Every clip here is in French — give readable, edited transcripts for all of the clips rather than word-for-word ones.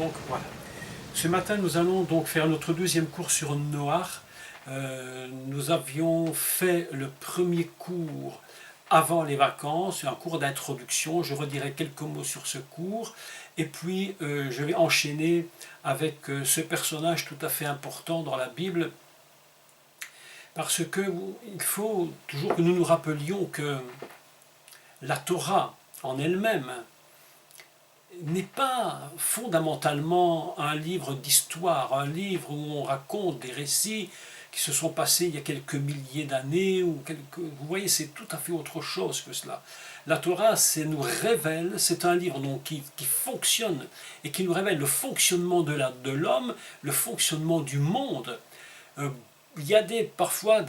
Donc voilà. Ce matin, nous allons donc faire notre deuxième cours sur Noach. Nous avions fait le premier cours avant les vacances, un cours d'introduction. Je redirai quelques mots sur ce cours. Et puis, je vais enchaîner avec ce personnage tout à fait important dans la Bible. Parce qu'il faut toujours que nous nous rappelions que la Torah en elle-même n'est pas fondamentalement un livre d'histoire, un livre où on raconte des récits qui se sont passés il y a quelques milliers d'années, vous voyez, c'est tout à fait autre chose que cela. La Torah, nous révèle, c'est un livre donc, qui fonctionne et qui nous révèle le fonctionnement de l'homme, le fonctionnement du monde. Il y a parfois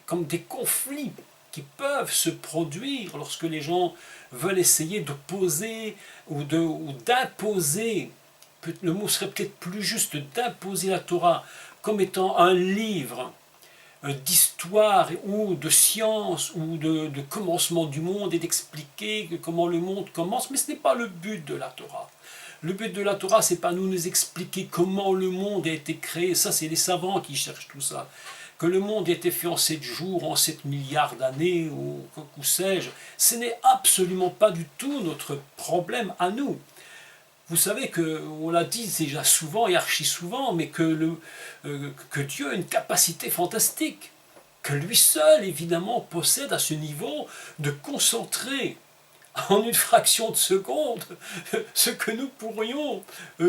comme des conflits qui peuvent se produire lorsque les gens veulent essayer de poser ou d'imposer, le mot serait peut-être plus juste, d'imposer la Torah comme étant un livre d'histoire ou de science ou de commencement du monde et d'expliquer comment le monde commence, mais ce n'est pas le but de la Torah. Le but de la Torah, c'est pas nous expliquer comment le monde a été créé, ça c'est les savants qui cherchent tout ça. Que le monde ait été fait en 7 jours, en 7 milliards d'années, ou sais-je, ce n'est absolument pas du tout notre problème à nous. Vous savez qu'on l'a dit déjà souvent et archi souvent, mais que Dieu a une capacité fantastique, que lui seul, évidemment, possède à ce niveau de concentrer en une fraction de seconde ce que nous pourrions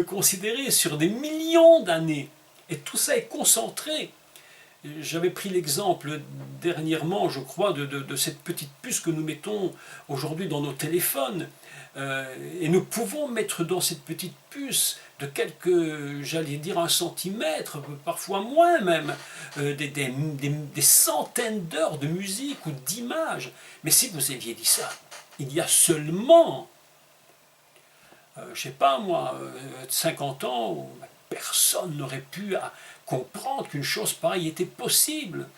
considérer sur des millions d'années. Et tout ça est concentré. J'avais pris l'exemple dernièrement, je crois, de cette petite puce que nous mettons aujourd'hui dans nos téléphones. Et nous pouvons mettre dans cette petite puce de quelques, j'allais dire, 1 centimètre, parfois moins même, des centaines d'heures de musique ou d'images. Mais si vous aviez dit ça, il y a seulement, je ne sais pas moi, 50 ans, personne n'aurait pu comprendre qu'une chose pareille était possible.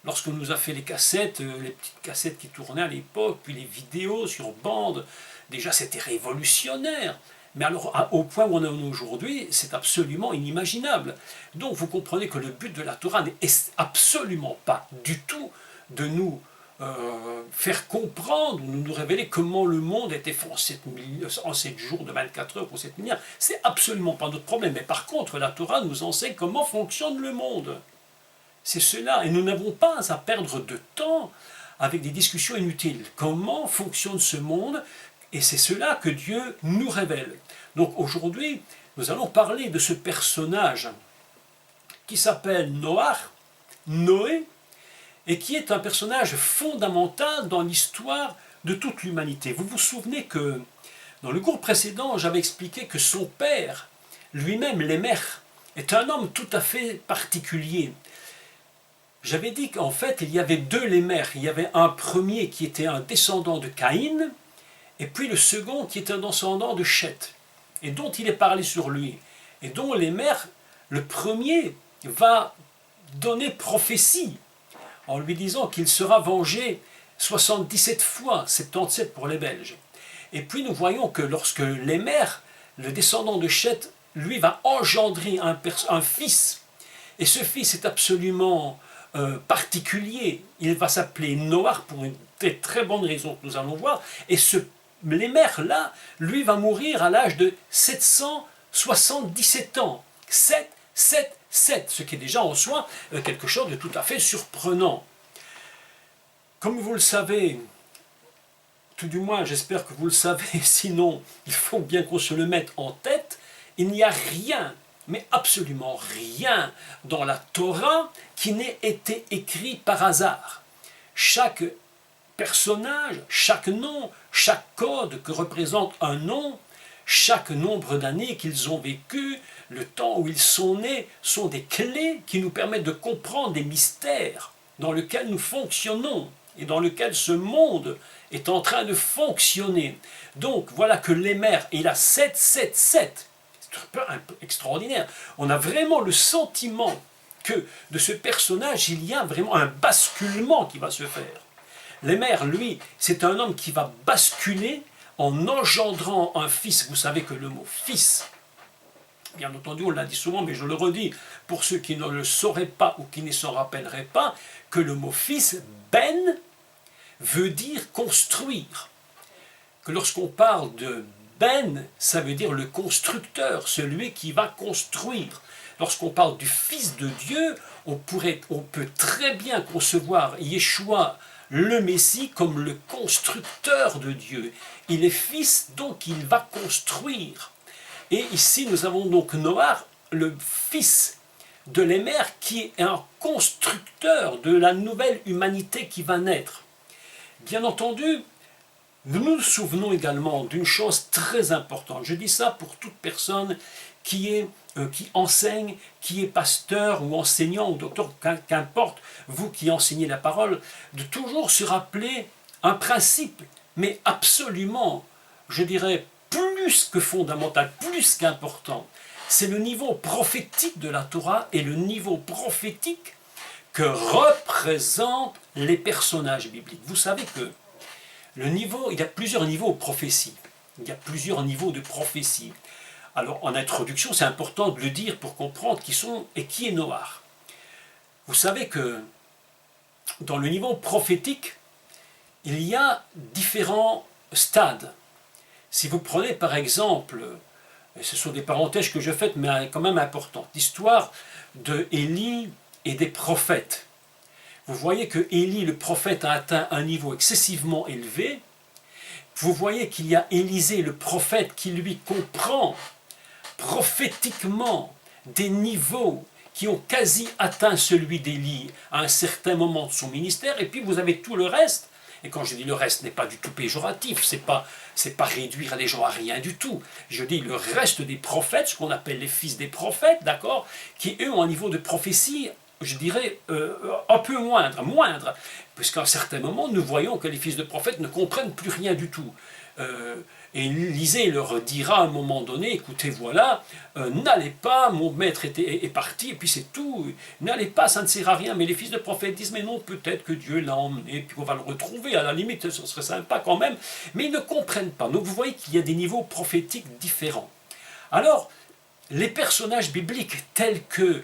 Lorsqu'on nous a fait les cassettes, les petites cassettes qui tournaient à l'époque, puis les vidéos sur bande, déjà c'était révolutionnaire. Mais alors, au point où on en est aujourd'hui, c'est absolument inimaginable. Donc vous comprenez que le but de la Torah n'est absolument pas du tout de nous faire comprendre, ou nous révéler comment le monde a été fait en 7 jours de 24 heures pour 7 milliards. C'est absolument pas notre problème. Mais par contre, la Torah nous enseigne comment fonctionne le monde. C'est cela. Et nous n'avons pas à perdre de temps avec des discussions inutiles. Comment fonctionne ce monde? Et c'est cela que Dieu nous révèle. Donc aujourd'hui, nous allons parler de ce personnage qui s'appelle Noach, Noé, et qui est un personnage fondamental dans l'histoire de toute l'humanité. Vous vous souvenez que dans le cours précédent, j'avais expliqué que son père, lui-même Lémech, est un homme tout à fait particulier. J'avais dit qu'en fait, il y avait 2 Lémech. Il y avait un premier qui était un descendant de Caïn, et puis le second qui est un descendant de Cheth, et dont il est parlé sur lui, et dont Lémech, le premier, va donner prophétie, en lui disant qu'il sera vengé 77 fois, 77 pour les Belges. Et puis nous voyons que lorsque Lémech, le descendant de Cheth, lui va engendrer un fils, et ce fils est absolument particulier, il va s'appeler Noach pour une très bonne raison que nous allons voir, et ce Lémech-là, lui va mourir à l'âge de 777 ans. 7, 7, 7, ce qui est déjà en soi quelque chose de tout à fait surprenant. Comme vous le savez, tout du moins j'espère que vous le savez, sinon il faut bien qu'on se le mette en tête, il n'y a rien, mais absolument rien dans la Torah qui n'ait été écrit par hasard. Chaque personnage, chaque nom, chaque code que représente un nom, chaque nombre d'années qu'ils ont vécu, le temps où ils sont nés, sont des clés qui nous permettent de comprendre des mystères dans lesquels nous fonctionnons et dans lequel ce monde est en train de fonctionner. Donc voilà que Lémech, il a 777. C'est un peu extraordinaire. On a vraiment le sentiment que de ce personnage, il y a vraiment un basculement qui va se faire. Lémech, lui, c'est un homme qui va basculer en engendrant un fils. Vous savez que le mot fils Bien entendu, on l'a dit souvent, mais je le redis, pour ceux qui ne le sauraient pas ou qui ne s'en rappelleraient pas, que le mot fils, ben, veut dire construire. Que lorsqu'on parle de ben, ça veut dire le constructeur, celui qui va construire. Lorsqu'on parle du Fils de Dieu, on peut très bien concevoir Yeshua, le Messie, comme le constructeur de Dieu. Il est fils, donc il va construire. Et ici, nous avons donc Noach, le fils de l'Émer, qui est un constructeur de la nouvelle humanité qui va naître. Bien entendu, nous nous souvenons également d'une chose très importante. Je dis ça pour toute personne qui enseigne, qui est pasteur ou enseignant ou docteur, qu'importe, vous qui enseignez la parole, de toujours se rappeler un principe, mais absolument, je dirais, plus que fondamental, plus qu'important. C'est le niveau prophétique de la Torah et le niveau prophétique que représentent les personnages bibliques. Vous savez que il y a plusieurs niveaux de prophétie. Il y a plusieurs niveaux de prophétie. Alors, en introduction, c'est important de le dire pour comprendre qui est Noach. Vous savez que dans le niveau prophétique, il y a différents stades. Si vous prenez par exemple, et ce sont des parenthèses que je fais, mais quand même importantes, l'histoire de Élie et des prophètes. Vous voyez que Élie, le prophète, a atteint un niveau excessivement élevé. Vous voyez qu'il y a Élisée, le prophète, qui lui comprend prophétiquement des niveaux qui ont quasi atteint celui d'Élie à un certain moment de son ministère. Et puis vous avez tout le reste. Et quand je dis le reste, n'est pas du tout péjoratif, c'est pas réduire les gens à rien du tout. Je dis le reste des prophètes, ce qu'on appelle les fils des prophètes, d'accord, qui eux ont un niveau de prophétie, je dirais, un peu moindre, puisqu'à un certain moment, nous voyons que les fils de prophètes ne comprennent plus rien du tout. Et Élisée leur dira à un moment donné, écoutez, voilà, n'allez pas, mon maître est parti, et puis c'est tout, n'allez pas, ça ne sert à rien. Mais les fils de prophètes disent, mais non, peut-être que Dieu l'a emmené, puis on va le retrouver, à la limite, ce serait sympa quand même, mais ils ne comprennent pas. Donc vous voyez qu'il y a des niveaux prophétiques différents. Alors, les personnages bibliques tels que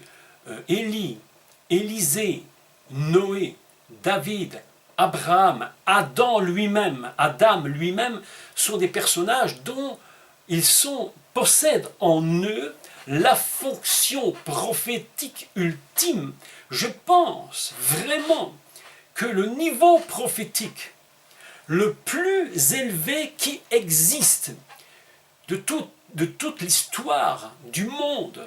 Élie, Élisée, Noé, David, Abraham, Adam lui-même sont des personnages dont possèdent en eux la fonction prophétique ultime. Je pense vraiment que le niveau prophétique le plus élevé qui existe de toute l'histoire du monde,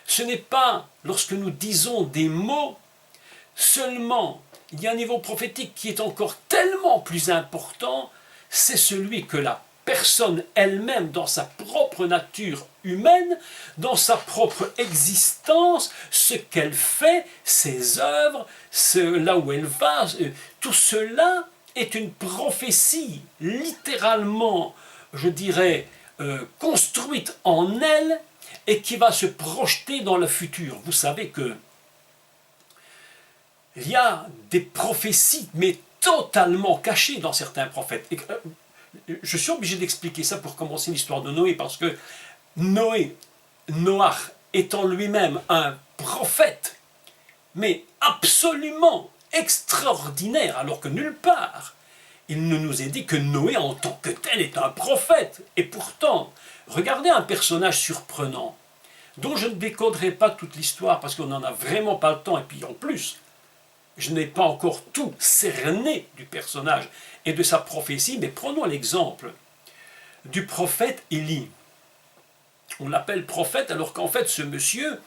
ce n'est pas lorsque nous disons des mots seulement. Il y a un niveau prophétique qui est encore tellement plus important, c'est celui que la personne elle-même, dans sa propre nature humaine, dans sa propre existence, ce qu'elle fait, ses œuvres, là où elle va, tout cela est une prophétie littéralement, je dirais, construite en elle et qui va se projeter dans le futur. Vous savez que il y a des prophéties, mais totalement cachées dans certains prophètes. Et, je suis obligé d'expliquer ça pour commencer l'histoire de Noé, parce que Noach étant lui-même un prophète, mais absolument extraordinaire, alors que nulle part, il ne nous est dit que Noé en tant que tel est un prophète. Et pourtant, regardez un personnage surprenant, dont je ne décoderai pas toute l'histoire, parce qu'on n'en a vraiment pas le temps, et puis en plus, je n'ai pas encore tout cerné du personnage et de sa prophétie, mais prenons l'exemple du prophète Élie. On l'appelle prophète alors qu'en fait ce monsieur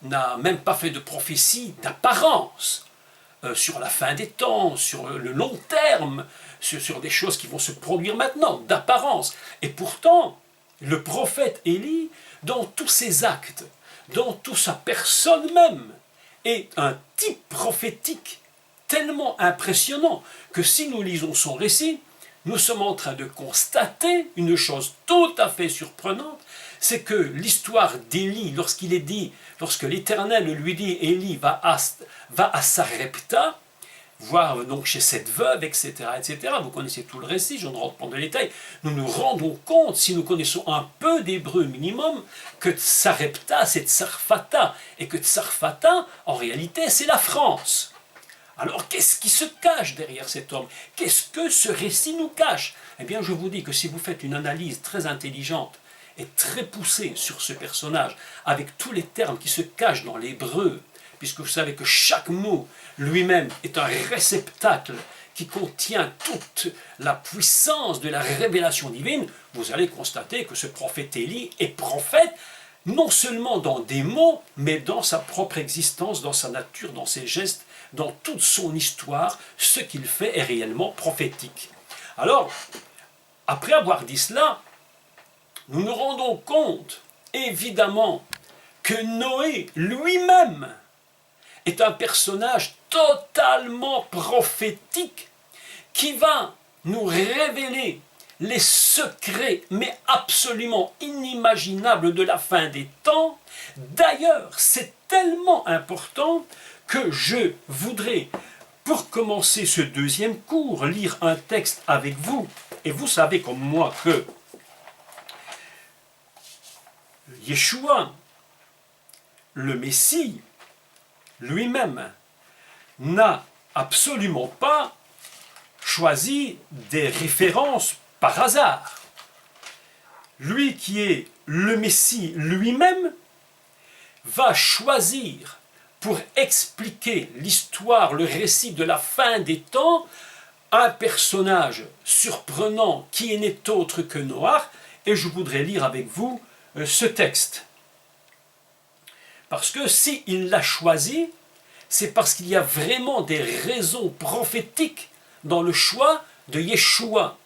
n'a même pas fait de prophétie d'apparence sur la fin des temps, sur le long terme, sur des choses qui vont se produire maintenant, d'apparence. Et pourtant, le prophète Élie, dans tous ses actes, dans toute sa personne même, est un type prophétique tellement impressionnant que si nous lisons son récit, nous sommes en train de constater une chose tout à fait surprenante, c'est que l'histoire d'Élie, lorsque l'Éternel lui dit « Élie va à Sarepta », voir donc chez cette veuve, etc., etc. Vous connaissez tout le récit, je ne rentre pas dans les détails. Nous nous rendons compte, si nous connaissons un peu d'hébreu minimum, que Tsarepta, c'est Tsarfata, et que Tsarfata, en réalité, c'est la France. Alors, qu'est-ce qui se cache derrière cet homme? Qu'est-ce que ce récit nous cache? Eh bien, je vous dis que si vous faites une analyse très intelligente et très poussée sur ce personnage, avec tous les termes qui se cachent dans l'hébreu, puisque vous savez que chaque mot lui-même est un réceptacle qui contient toute la puissance de la révélation divine, vous allez constater que ce prophète Élie est prophète, non seulement dans des mots, mais dans sa propre existence, dans sa nature, dans ses gestes, dans toute son histoire, ce qu'il fait est réellement prophétique. Alors, après avoir dit cela, nous nous rendons compte, évidemment, que Noé lui-même est un personnage totalement prophétique qui va nous révéler les secrets, mais absolument inimaginables de la fin des temps. D'ailleurs, c'est tellement important que je voudrais, pour commencer ce deuxième cours, lire un texte avec vous. Et vous savez comme moi que Yeshua, le Messie, lui-même, n'a absolument pas choisi des références par hasard. Lui qui est le Messie lui-même va choisir pour expliquer l'histoire, le récit de la fin des temps, un personnage surprenant qui n'est autre que Noach, et je voudrais lire avec vous ce texte. Parce que s'il l'a choisi, c'est parce qu'il y a vraiment des raisons prophétiques dans le choix de Yeshua.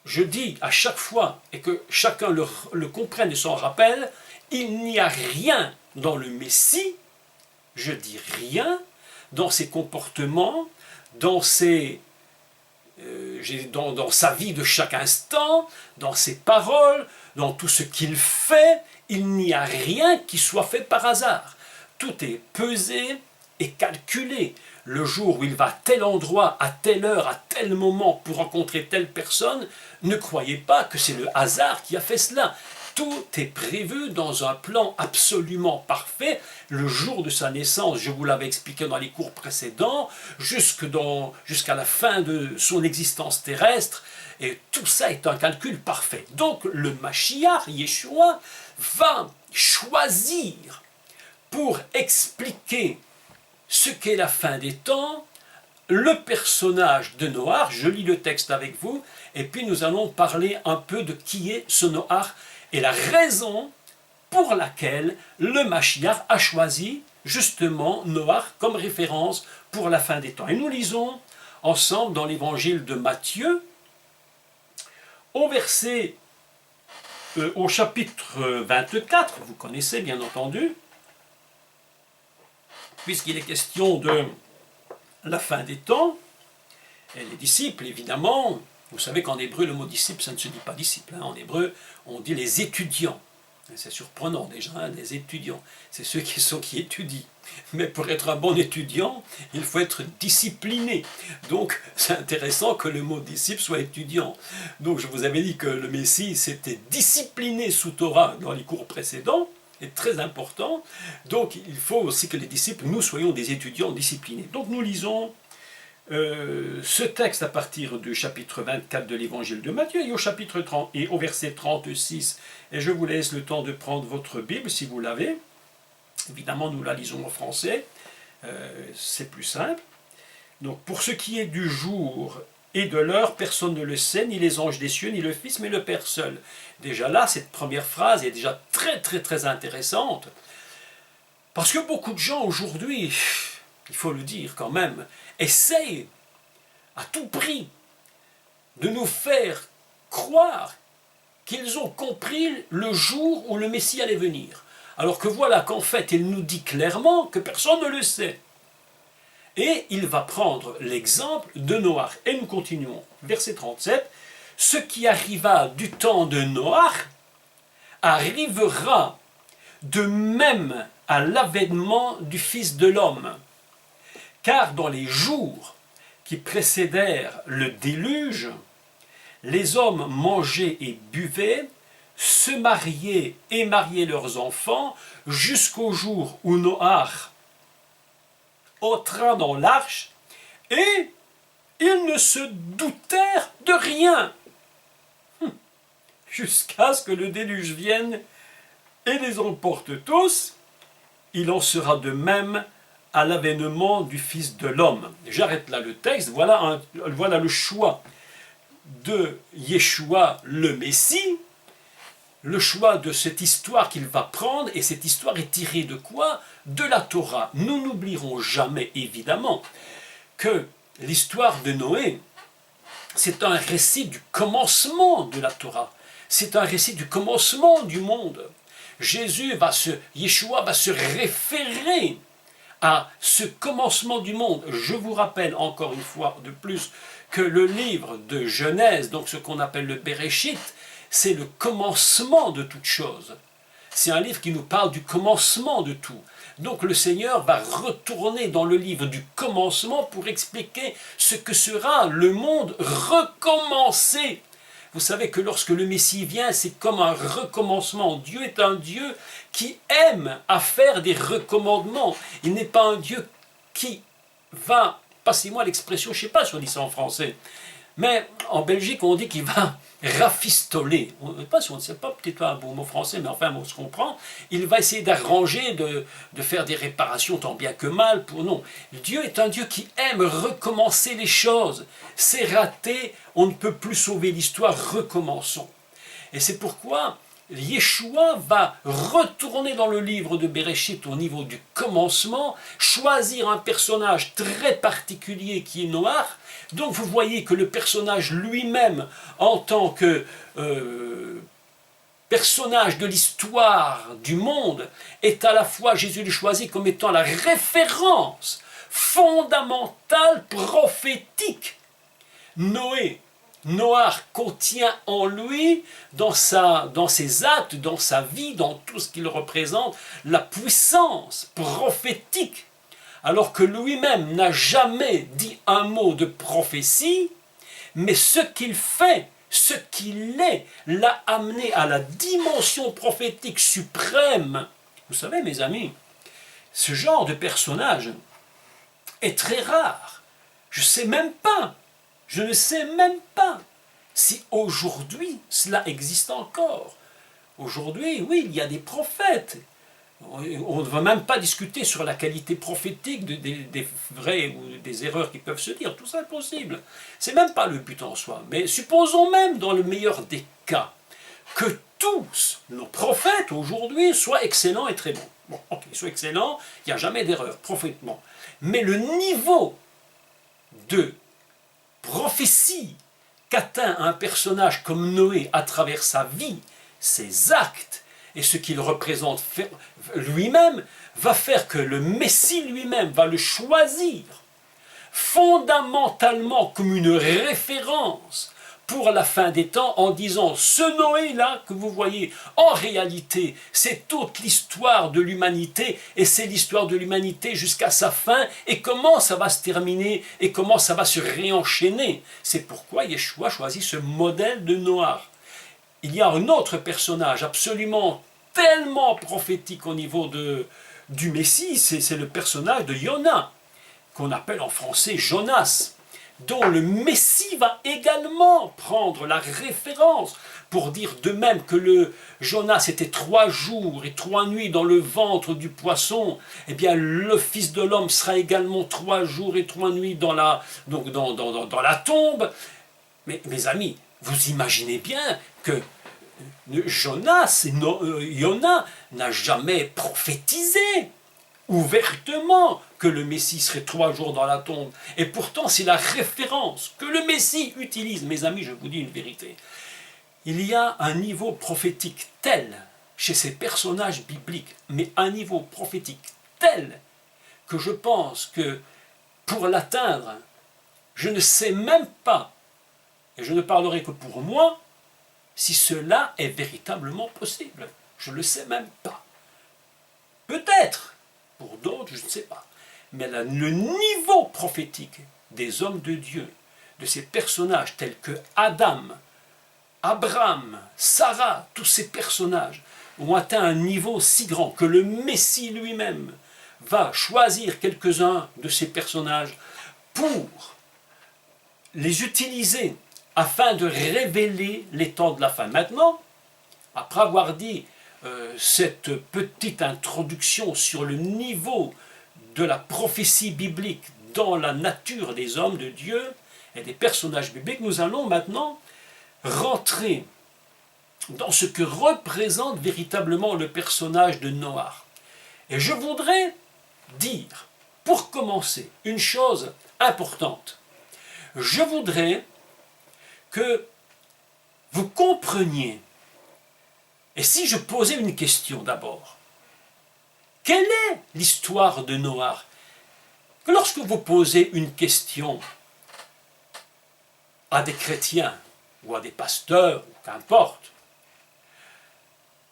Je dis à chaque fois, et que chacun le comprenne et s'en rappelle, il n'y a rien dans le Messie, je dis rien, dans ses comportements, dans sa vie de chaque instant, dans ses paroles, dans tout ce qu'il fait, il n'y a rien qui soit fait par hasard. Tout est pesé et calculé. Le jour où il va à tel endroit, à telle heure, à tel moment pour rencontrer telle personne, ne croyez pas que c'est le hasard qui a fait cela. Tout est prévu dans un plan absolument parfait. Le jour de sa naissance, je vous l'avais expliqué dans les cours précédents, jusqu'à la fin de son existence terrestre, et tout ça est un calcul parfait. Donc le Mashiach, Yeshua, va choisir pour expliquer ce qu'est la fin des temps, le personnage de Noach. Je lis le texte avec vous, et puis nous allons parler un peu de qui est ce Noach et la raison pour laquelle le Mashiach a choisi justement Noach comme référence pour la fin des temps. Et nous lisons ensemble dans l'évangile de Matthieu, au chapitre 24, vous connaissez bien entendu, puisqu'il est question de la fin des temps, et les disciples, évidemment, vous savez qu'en hébreu, le mot disciple, ça ne se dit pas disciple, hein. En hébreu, on dit les étudiants. C'est surprenant déjà, hein, les étudiants. C'est ceux qui étudient. Mais pour être un bon étudiant, il faut être discipliné. Donc, c'est intéressant que le mot disciple soit étudiant. Donc, je vous avais dit que le Messie s'était discipliné sous Torah dans les cours précédents, est très important. Donc, il faut aussi que les disciples, nous soyons des étudiants disciplinés. Donc, nous lisons ce texte à partir du chapitre 24 de l'évangile de Matthieu et au chapitre 30 et au verset 36. Et je vous laisse le temps de prendre votre Bible si vous l'avez. Évidemment, nous la lisons en français. C'est plus simple. Donc, pour ce qui est du jour et de l'heure, personne ne le sait, ni les anges des cieux, ni le Fils, mais le Père seul. Déjà là, cette première phrase est déjà très, très, très intéressante. Parce que beaucoup de gens aujourd'hui, il faut le dire quand même, essayent à tout prix de nous faire croire qu'ils ont compris le jour où le Messie allait venir. Alors que voilà qu'en fait, il nous dit clairement que personne ne le sait. Et il va prendre l'exemple de Noach. Et nous continuons. Verset 37. Ce qui arriva du temps de Noach arrivera de même à l'avènement du Fils de l'homme. Car dans les jours qui précédèrent le déluge, les hommes mangeaient et buvaient, se mariaient et mariaient leurs enfants, jusqu'au jour où Noach entra dans l'arche, et ils ne se doutèrent de rien, jusqu'à ce que le déluge vienne et les emporte tous. Il en sera de même à l'avènement du Fils de l'homme. J'arrête là le texte. Voilà le choix de Yeshua le Messie, le choix de cette histoire qu'il va prendre, et cette histoire est tirée de quoi? De la Torah. Nous n'oublierons jamais, évidemment, que l'histoire de Noé, c'est un récit du commencement de la Torah. C'est un récit du commencement du monde. Yeshua va se référer à ce commencement du monde. Je vous rappelle encore une fois de plus que le livre de Genèse, donc ce qu'on appelle le Bereshit, c'est le commencement de toute chose. C'est un livre qui nous parle du commencement de tout. Donc le Seigneur va retourner dans le livre du commencement pour expliquer ce que sera le monde recommencé. Vous savez que lorsque le Messie vient, c'est comme un recommencement. Dieu est un Dieu qui aime à faire des recommandements. Il n'est pas un Dieu qui va, passez-moi l'expression, je ne sais pas si on dit ça en français, mais en Belgique on dit qu'il va rafistoler. On ne sait pas, peut-être pas un bon mot français, mais enfin on se comprend. Il va essayer d'arranger, de faire des réparations tant bien que mal. Non, Dieu est un Dieu qui aime recommencer les choses. C'est raté, on ne peut plus sauver l'histoire, recommençons. Et c'est pourquoi Yeshua va retourner dans le livre de Bereshit au niveau du commencement, choisir un personnage très particulier qui est Noach. Donc vous voyez que le personnage lui-même, en tant que personnage de l'histoire du monde, est à la fois, Jésus le choisit comme étant la référence fondamentale, prophétique. Noach contient en lui, dans ses actes, dans sa vie, dans tout ce qu'il représente, la puissance prophétique. Alors que lui-même n'a jamais dit un mot de prophétie, mais ce qu'il fait, ce qu'il est, l'a amené à la dimension prophétique suprême. Vous savez, mes amis, ce genre de personnage est très rare. Je ne sais même pas si aujourd'hui cela existe encore. Aujourd'hui, oui, il y a des prophètes. On ne va même pas discuter sur la qualité prophétique des vrais ou des erreurs qui peuvent se dire. Tout ça est possible. C'est même pas le but en soi. Mais supposons même, dans le meilleur des cas, que tous nos prophètes aujourd'hui soient excellents et très bons. Bon, ok, ils soient excellents, il n'y a jamais d'erreur, prophétiquement. Mais le niveau de prophétie qu'atteint un personnage comme Noé à travers sa vie, ses actes, et ce qu'il représente lui-même, va faire que le Messie lui-même va le choisir fondamentalement comme une référence pour la fin des temps, en disant, ce Noé-là que vous voyez, en réalité, c'est toute l'histoire de l'humanité, et c'est l'histoire de l'humanité jusqu'à sa fin, et comment ça va se terminer, et comment ça va se réenchaîner. C'est pourquoi Yeshua choisit ce modèle de Noach. Il y a un autre personnage absolument tellement prophétique au niveau du Messie, c'est le personnage de Yona, qu'on appelle en français Jonas, dont le Messie va également prendre la référence pour dire de même que le Jonas était 3 jours et 3 nuits dans le ventre du poisson, eh bien le Fils de l'homme sera également 3 jours et 3 nuits dans la tombe. Mais mes amis, vous imaginez bien que Yona n'a jamais prophétisé ouvertement que le Messie serait 3 jours dans la tombe. Et pourtant, c'est la référence que le Messie utilise. Mes amis, je vous dis une vérité. Il y a un niveau prophétique tel chez ces personnages bibliques, mais un niveau prophétique tel que je pense que pour l'atteindre, je ne sais même pas, et je ne parlerai que pour moi, si cela est véritablement possible. Je ne le sais même pas. Peut-être, pour d'autres, je ne sais pas. mais le niveau prophétique des hommes de Dieu, de ces personnages tels que Adam, Abraham, Sarah, tous ces personnages ont atteint un niveau si grand que le Messie lui-même va choisir quelques-uns de ces personnages pour les utiliser afin de révéler les temps de la fin. Maintenant, après avoir dit cette petite introduction sur le niveau de la prophétie biblique dans la nature des hommes de Dieu et des personnages bibliques, nous allons maintenant rentrer dans ce que représente véritablement le personnage de Noach. Et je voudrais dire, pour commencer, une chose importante. Je voudrais que vous compreniez, et si je posais une question d'abord, quelle est l'histoire de Noach? Que lorsque vous posez une question à des chrétiens, ou à des pasteurs, ou qu'importe,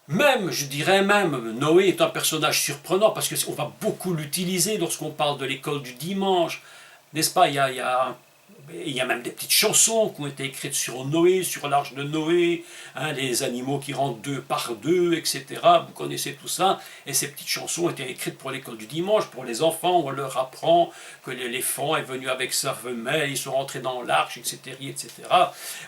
même, je dirais même, Noé est un personnage surprenant, parce qu'on va beaucoup l'utiliser lorsqu'on parle de l'école du dimanche, n'est-ce pas? Il y a même des petites chansons qui ont été écrites sur Noé, sur l'arche de Noé, hein, les animaux qui rentrent deux par deux, etc. Vous connaissez tout ça. Et ces petites chansons ont été écrites pour l'école du dimanche, pour les enfants, où on leur apprend que l'éléphant est venu avec sa femelle, ils sont rentrés dans l'arche, etc., etc.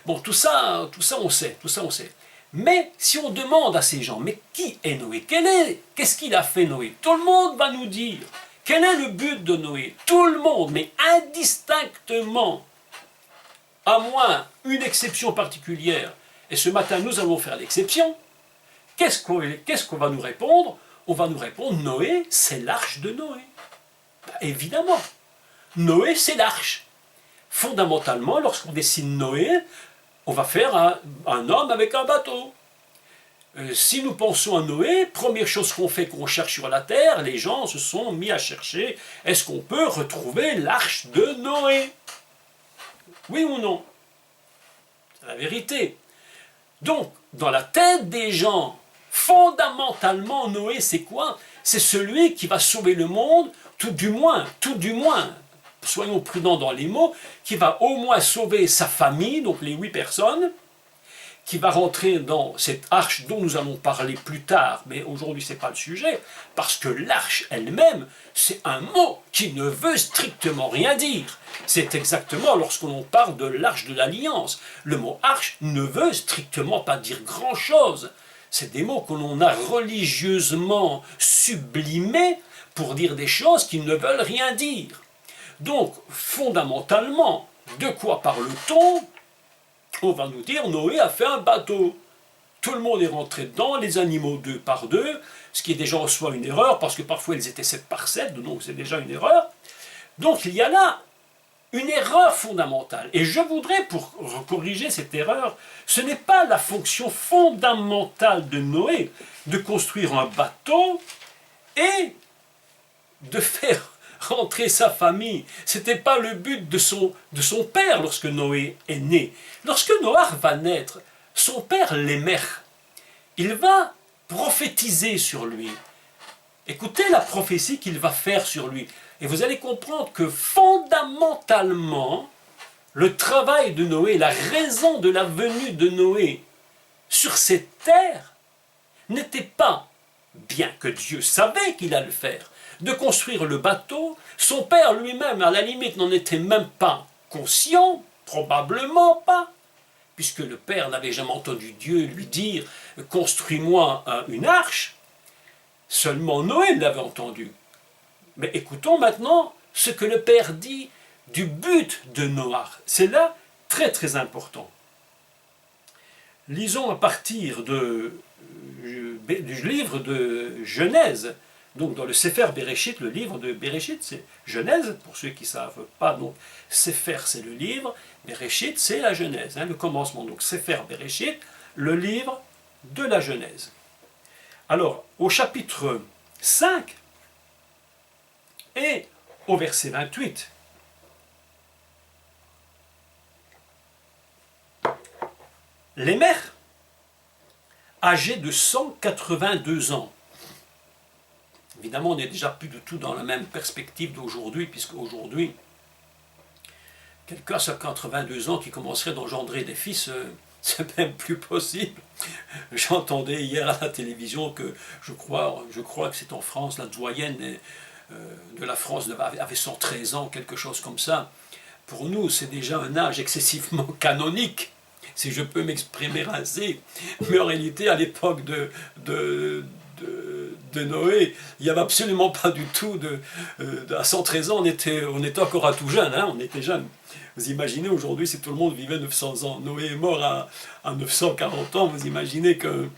Bon, tout ça on sait, tout ça on sait. Mais si on demande à ces gens, mais qui est Noé? Qu'est-ce qu'il a fait Noé? Tout le monde va nous dire. Quel est le but de Noé? Tout le monde, mais indistinctement, à moins une exception particulière, et ce matin nous allons faire l'exception, qu'est-ce qu'on va nous répondre? On va nous répondre, Noé, c'est l'arche de Noé. Ben, évidemment, Noé, c'est l'arche. Fondamentalement, lorsqu'on dessine Noé, on va faire un homme avec un bateau. Si nous pensons à Noé, première chose qu'on cherche sur la terre, les gens se sont mis à chercher, est-ce qu'on peut retrouver l'arche de Noé? Oui ou non? C'est la vérité. Donc, dans la tête des gens, fondamentalement, Noé, c'est quoi? C'est celui qui va sauver le monde, tout du moins, soyons prudents dans les mots, qui va au moins sauver sa famille, donc les 8 personnes, qui va rentrer dans cette arche dont nous allons parler plus tard, mais aujourd'hui ce n'est pas le sujet, parce que l'arche elle-même, c'est un mot qui ne veut strictement rien dire. C'est exactement lorsqu'on parle de l'arche de l'alliance. Le mot arche ne veut strictement pas dire grand-chose. C'est des mots que l'on a religieusement sublimés pour dire des choses qui ne veulent rien dire. Donc, fondamentalement, de quoi parle-t-on? On va nous dire, Noé a fait un bateau. Tout le monde est rentré dedans, les animaux 2 par 2, ce qui est déjà en soi une erreur, parce que parfois ils étaient 7 par 7, donc c'est déjà une erreur. Donc il y a là une erreur fondamentale. Et je voudrais, pour corriger cette erreur, ce n'est pas la fonction fondamentale de Noé de construire un bateau et de faire rentrer sa famille. Ce n'était pas le but de son père lorsque Noé est né. Lorsque Noach va naître, son père l'aimait. Il va prophétiser sur lui. Écoutez la prophétie qu'il va faire sur lui. Et vous allez comprendre que fondamentalement, le travail de Noé, la raison de la venue de Noé sur cette terre, n'était pas, bien que Dieu savait qu'il allait le faire, de construire le bateau. Son père lui-même, à la limite, n'en était même pas conscient, probablement pas, puisque le père n'avait jamais entendu Dieu lui dire « construis-moi une arche ». Seulement Noé l'avait entendu. Mais écoutons maintenant ce que le père dit du but de Noach. C'est là très très important. Lisons à partir du livre de Genèse. Donc dans le Sefer Bereshit, le livre de Bereshit, c'est Genèse, pour ceux qui ne savent pas, donc Sefer c'est le livre, Bereshit c'est la Genèse, le commencement. Donc Sefer Bereshit, le livre de la Genèse. Alors, au chapitre 5 et au verset 28, les mères, âgées de 182 ans, Évidemment, on n'est déjà plus du tout dans la même perspective d'aujourd'hui, puisque aujourd'hui, quelqu'un à 82 ans qui commencerait d'engendrer des fils, c'est même plus possible. J'entendais hier à la télévision que je crois que c'est en France, la doyenne de la France avait 113 ans, quelque chose comme ça. Pour nous, c'est déjà un âge excessivement canonique, si je peux m'exprimer ainsi. Mais en réalité, à l'époque de Noé, il n'y avait absolument pas du tout à 113 ans, on était encore à tout jeune, hein, on était jeunes. Vous imaginez aujourd'hui, si tout le monde vivait 900 ans, Noé est mort à 940 ans, vous imaginez que...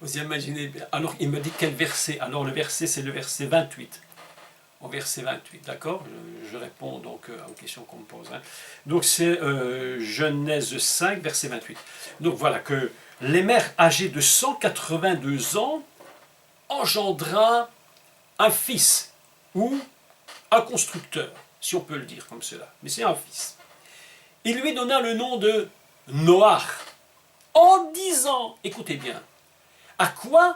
Vous imaginez... Alors, il me dit quel verset? Alors, le verset, c'est le verset 28. Au verset 28, d'accord? Je réponds donc aux questions qu'on me pose. Hein. Donc, c'est Genèse 5, verset 28. Donc, voilà, que les mères âgées de 182 ans engendra un fils, ou un constructeur, si on peut le dire comme cela. Mais c'est un fils. Il lui donna le nom de Noach, en disant, écoutez bien, à quoi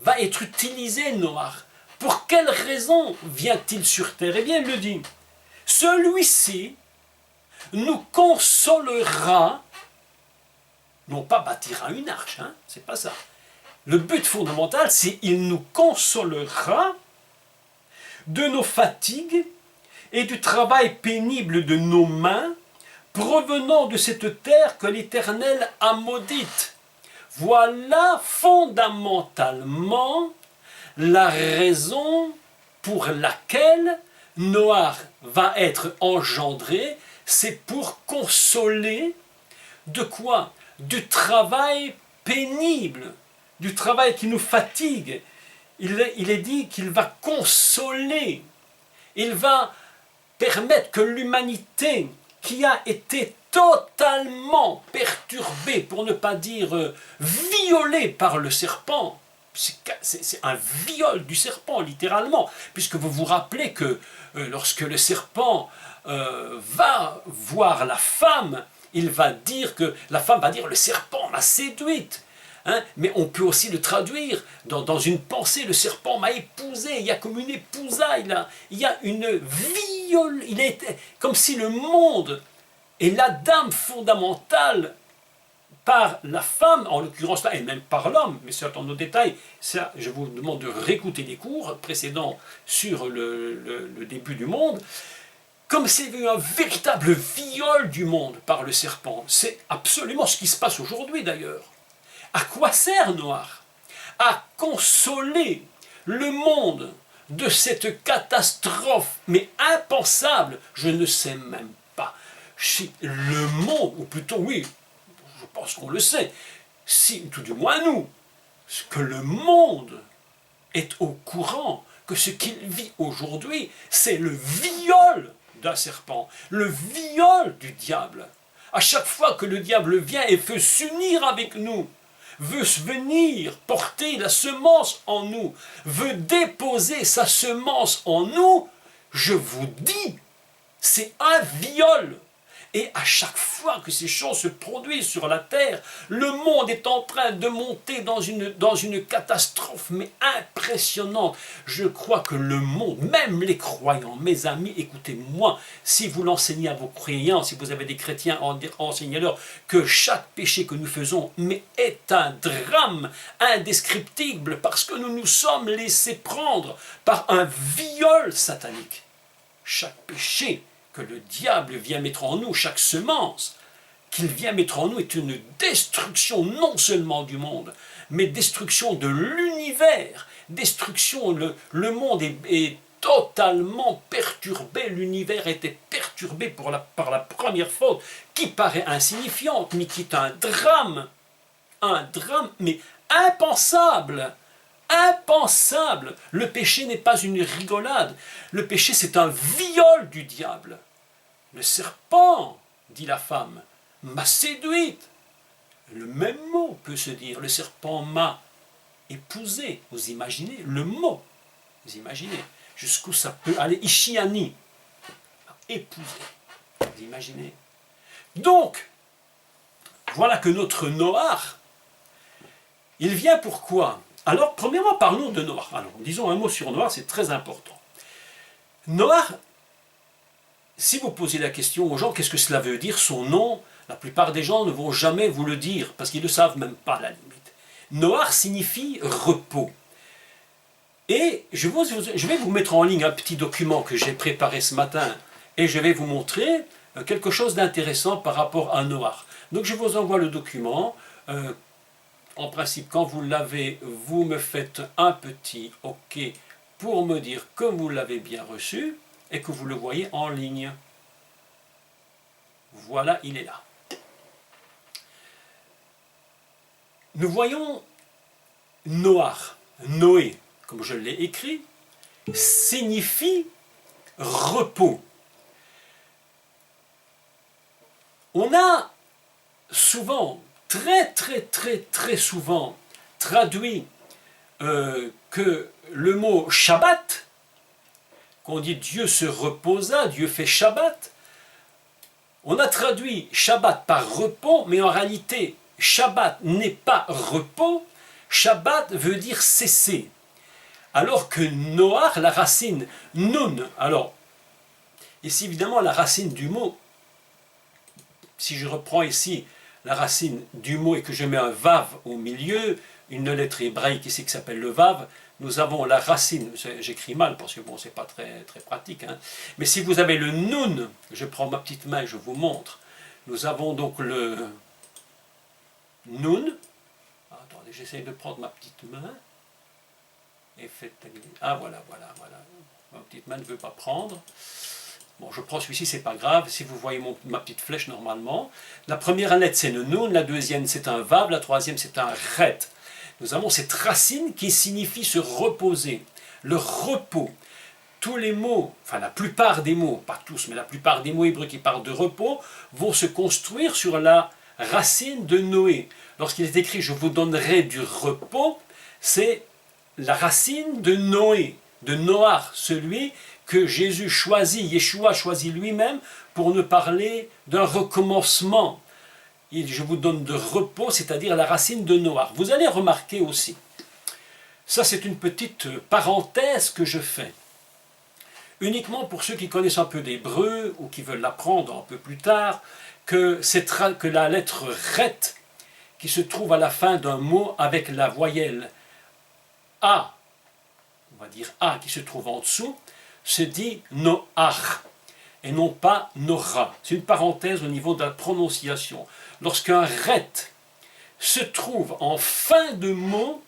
va être utilisé Noach? Pour quelle raison vient-il sur terre? Eh bien, il le dit, celui-ci nous consolera, non pas bâtira une arche, hein, c'est pas ça. Le but fondamental, c'est qu'il nous consolera de nos fatigues et du travail pénible de nos mains provenant de cette terre que l'Éternel a maudite. Voilà fondamentalement la raison pour laquelle Noach va être engendré, c'est pour consoler de quoi? Du travail pénible, du travail qui nous fatigue. Il est dit qu'il va consoler, il va permettre que l'humanité qui a été totalement perturbée, pour ne pas dire violée par le serpent, c'est un viol du serpent, littéralement, puisque vous vous rappelez que lorsque le serpent va voir la femme, il va dire que la femme va dire « le serpent m'a séduite ». Hein, mais on peut aussi le traduire dans une pensée, le serpent m'a épousé, il y a comme une épousaille là, il y a une viol, il est comme si le monde et la dame fondamentale par la femme, en l'occurrence là, et même par l'homme, mais c'est dans nos détails, ça, je vous demande de réécouter les cours précédents sur le début du monde, comme s'il y avait eu un véritable viol du monde par le serpent. C'est absolument ce qui se passe aujourd'hui d'ailleurs. À quoi sert Noach? À consoler le monde de cette catastrophe, mais impensable, je ne sais même pas. Si le monde, ou plutôt oui, je pense qu'on le sait, si, tout du moins nous, que le monde est au courant que ce qu'il vit aujourd'hui, c'est le viol d'un serpent, le viol du diable. À chaque fois que le diable vient et veut s'unir avec nous, veut venir porter la semence en nous, veut déposer sa semence en nous, je vous dis, c'est un viol. Et à chaque fois que ces choses se produisent sur la terre, le monde est en train de monter dans une catastrophe, mais impressionnante. Je crois que le monde, même les croyants, mes amis, écoutez-moi, si vous l'enseignez à vos croyants, si vous avez des chrétiens, enseignez-leur que chaque péché que nous faisons mais est un drame indescriptible parce que nous nous sommes laissés prendre par un viol satanique. Chaque péché que le diable vient mettre en nous, chaque semence qu'il vient mettre en nous est une destruction non seulement du monde, mais destruction de l'univers, destruction, le monde est totalement perturbé, l'univers était perturbé par la première faute, qui paraît insignifiante, mais qui est un drame, mais impensable. Impensable. Le péché n'est pas une rigolade. Le péché, c'est un viol du diable. Le serpent, dit la femme, m'a séduite. Le même mot peut se dire. Le serpent m'a épousé. Vous imaginez le mot? Vous imaginez jusqu'où ça peut aller? Ishiani, épousé. Vous imaginez? Donc, voilà que notre Noach, il vient pourquoi? Alors, premièrement, parlons de Noach. Alors, disons un mot sur Noach, c'est très important. Noach, si vous posez la question aux gens, qu'est-ce que cela veut dire, son nom, la plupart des gens ne vont jamais vous le dire, parce qu'ils ne le savent même pas à la limite. Noach signifie repos. Et je vais vous mettre en ligne un petit document que j'ai préparé ce matin, et je vais vous montrer quelque chose d'intéressant par rapport à Noach. Donc je vous envoie le document. En principe, quand vous l'avez, vous me faites un petit OK pour me dire que vous l'avez bien reçu et que vous le voyez en ligne. Voilà, il est là. Nous voyons Noach, Noé, comme je l'ai écrit, signifie repos. On a souvent, très souvent, traduit que le mot Shabbat, qu'on dit Dieu se reposa, Dieu fait Shabbat, on a traduit Shabbat par repos, mais en réalité, Shabbat n'est pas repos, Shabbat veut dire cesser. Alors que Noach, la racine Nun, alors, ici évidemment la racine du mot, si je reprends ici la racine du mot et que je mets un vav au milieu, une lettre hébraïque ici qui s'appelle le vav, nous avons la racine, j'écris mal parce que bon, c'est pas très pratique, hein. Mais si vous avez le nun, je prends ma petite main et je vous montre, nous avons donc le nun, attendez, j'essaie de prendre ma petite main, et voilà, ma petite main ne veut pas prendre. Bon, je prends celui-ci, c'est pas grave, si vous voyez ma petite flèche normalement. La première lettre c'est le nun, la deuxième c'est un vav, la troisième c'est un ret. Nous avons cette racine qui signifie se reposer, le repos. Tous les mots, enfin la plupart des mots, pas tous, mais la plupart des mots hébreux qui parlent de repos, vont se construire sur la racine de Noé. Lorsqu'il est écrit « je vous donnerai du repos », c'est la racine de Noé, de Noach, celui que Jésus choisit, Yeshua choisit lui-même pour nous parler d'un recommencement. Je vous donne de repos, c'est-à-dire la racine de Noach. Vous allez remarquer aussi, ça c'est une petite parenthèse que je fais, uniquement pour ceux qui connaissent un peu d'hébreu ou qui veulent l'apprendre un peu plus tard, que la lettre ret qui se trouve à la fin d'un mot avec la voyelle A, on va dire A qui se trouve en dessous, se dit Noach et non pas Nora. C'est une parenthèse au niveau de la prononciation. Lorsqu'un ret se trouve en fin de mot,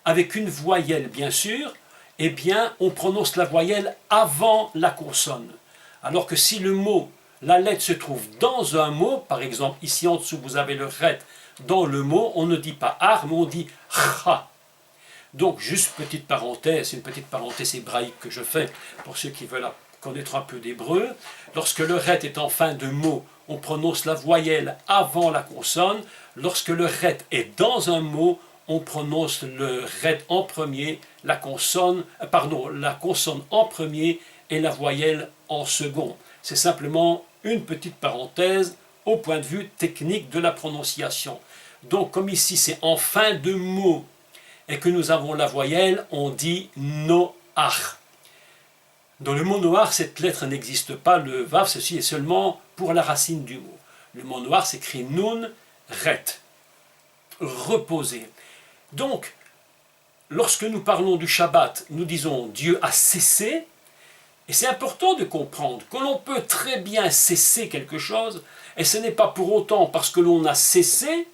avec une voyelle bien sûr, eh bien on prononce la voyelle avant la consonne. Alors que si le mot, la lettre se trouve dans un mot, par exemple ici en dessous vous avez le ret dans le mot, on ne dit pas ar, mais on dit cha. Donc, juste petite parenthèse, c'est une petite parenthèse hébraïque que je fais pour ceux qui veulent connaître un peu d'hébreu. Lorsque le ret est en fin de mot, on prononce la voyelle avant la consonne. Lorsque le ret est dans un mot, on prononce le ret en premier, la consonne en premier et la voyelle en second. C'est simplement une petite parenthèse au point de vue technique de la prononciation. Donc, comme ici c'est en fin de mot, et que nous avons la voyelle, on dit Noach. Dans le mot Noach, cette lettre n'existe pas, le vav, ceci est seulement pour la racine du mot. Le mot Noach s'écrit Nun, Ret, reposer. Donc, lorsque nous parlons du Shabbat, nous disons Dieu a cessé, et c'est important de comprendre que l'on peut très bien cesser quelque chose, et ce n'est pas pour autant parce que l'on a cessé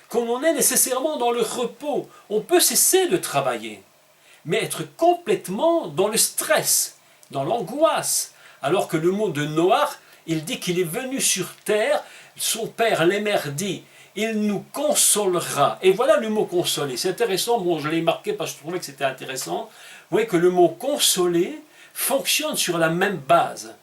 qu'on est nécessairement dans le repos. On peut cesser de travailler, mais être complètement dans le stress, dans l'angoisse. Alors que le mot de Noach, il dit qu'il est venu sur terre, son père l'émer dit, il nous consolera. Et voilà le mot consoler. C'est intéressant, bon je l'ai marqué parce que je trouvais que c'était intéressant. Vous voyez que le mot consoler fonctionne sur la même base.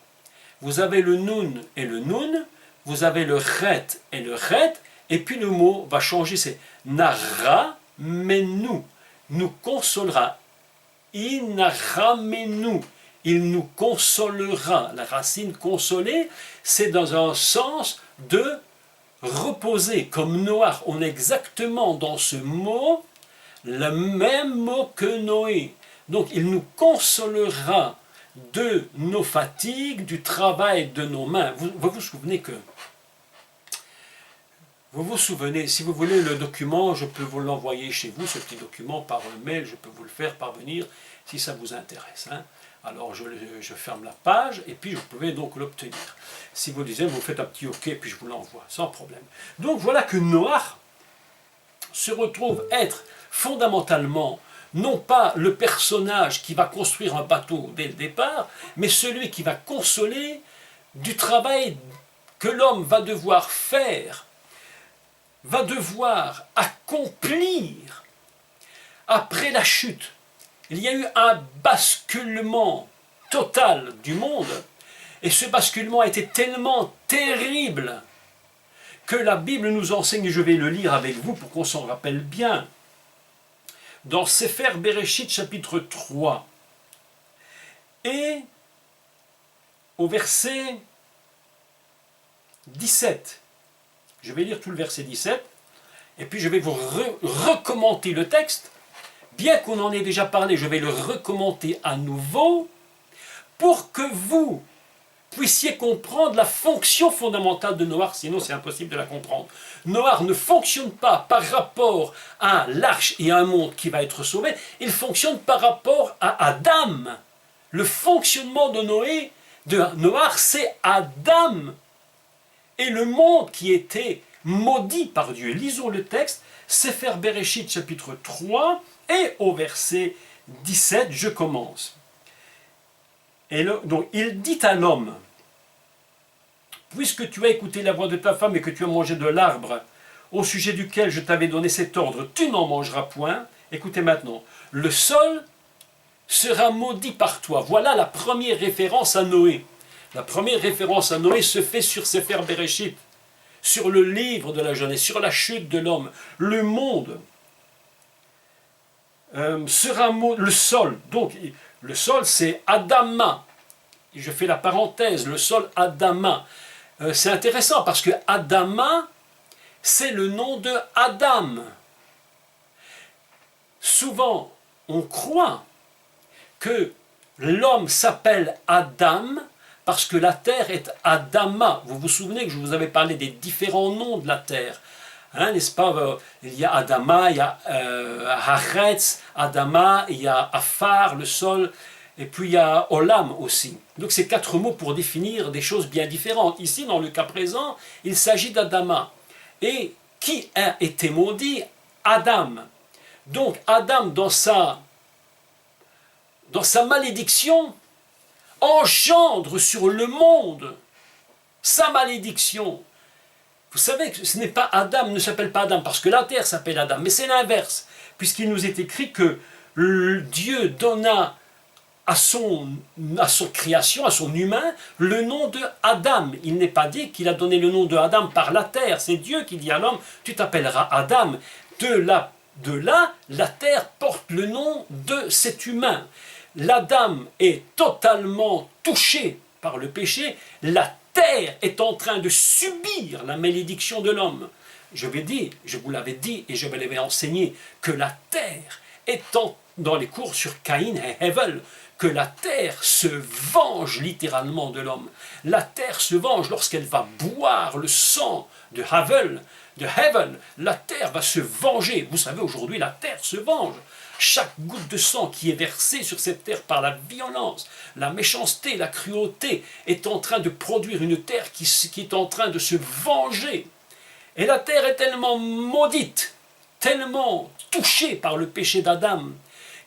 Vous avez le nun et le nun, vous avez le ret et le ret, et puis le mot va changer, c'est naramenu, nous consolera. Inaramenu, il nous consolera. La racine consoler, c'est dans un sens de reposer. Comme Noach, on est exactement dans ce mot, le même mot que Noé. Donc il nous consolera de nos fatigues, du travail de nos mains. Vous souvenez que... Vous vous souvenez, si vous voulez le document, je peux vous l'envoyer chez vous, ce petit document par mail, je peux vous le faire parvenir si ça vous intéresse. Hein. Alors je ferme la page et puis vous pouvez donc l'obtenir. Si vous disiez, vous faites un petit OK et puis je vous l'envoie, sans problème. Donc voilà que Noach se retrouve être fondamentalement non pas le personnage qui va construire un bateau dès le départ, mais celui qui va consoler du travail que l'homme va devoir faire, va devoir accomplir après la chute. Il y a eu un basculement total du monde, et ce basculement a été tellement terrible que la Bible nous enseigne, et je vais le lire avec vous pour qu'on s'en rappelle bien, dans Sefer Bereshit chapitre 3, et au verset 17. Je vais lire tout le verset 17, et puis je vais vous recommenter le texte. Bien qu'on en ait déjà parlé, je vais le recommenter à nouveau, pour que vous puissiez comprendre la fonction fondamentale de Noach, sinon c'est impossible de la comprendre. Noach ne fonctionne pas par rapport à l'arche et à un monde qui va être sauvé, il fonctionne par rapport à Adam. Le fonctionnement de Noach, c'est Adam. Et le monde qui était maudit par Dieu. Lisons le texte, Sefer Bereshit chapitre 3, et au verset 17, je commence. Donc il dit à l'homme, puisque tu as écouté la voix de ta femme et que tu as mangé de l'arbre au sujet duquel je t'avais donné cet ordre, tu n'en mangeras point. Écoutez maintenant, le sol sera maudit par toi. Voilà la première référence à Noé. La première référence à Noé se fait sur Sefer Bereshit, sur le livre de la Genèse, sur la chute de l'homme. Le monde sera maudit, le sol, donc le sol c'est Adama. Je fais la parenthèse, le sol Adama. C'est intéressant parce que Adama, c'est le nom de Adam. Souvent, on croit que l'homme s'appelle Adam parce que la terre est Adama. Vous vous souvenez que je vous avais parlé des différents noms de la terre, hein, n'est-ce pas? Il y a Adama, il y a Haaretz, Adama, il y a Afar, le sol, et puis il y a Olam aussi. Donc c'est 4 mots pour définir des choses bien différentes. Ici, dans le cas présent, il s'agit d'Adama. Et qui a été maudit? Adam. Donc Adam, dans sa malédiction, engendre sur le monde sa malédiction. Vous savez que ce n'est pas Adam, ne s'appelle pas Adam, parce que la terre s'appelle Adam, mais c'est l'inverse, puisqu'il nous est écrit que Dieu donna à son création, à son humain, le nom de Adam. Il n'est pas dit qu'il a donné le nom de Adam par la terre, c'est Dieu qui dit à l'homme, tu t'appelleras Adam. De là, la terre porte le nom de cet humain. L'Adam est totalement touché par le péché, la terre est en train de subir la malédiction de l'homme. Je vous l'avais dit et je vous l'avais enseigné, que la terre étant dans les cours sur Caïn et Hevel, que la terre se venge littéralement de l'homme. La terre se venge lorsqu'elle va boire le sang de Hevel, la terre va se venger. Vous savez, aujourd'hui, la terre se venge. Chaque goutte de sang qui est versée sur cette terre par la violence, la méchanceté, la cruauté, est en train de produire une terre qui est en train de se venger. Et la terre est tellement maudite, tellement touchée par le péché d'Adam,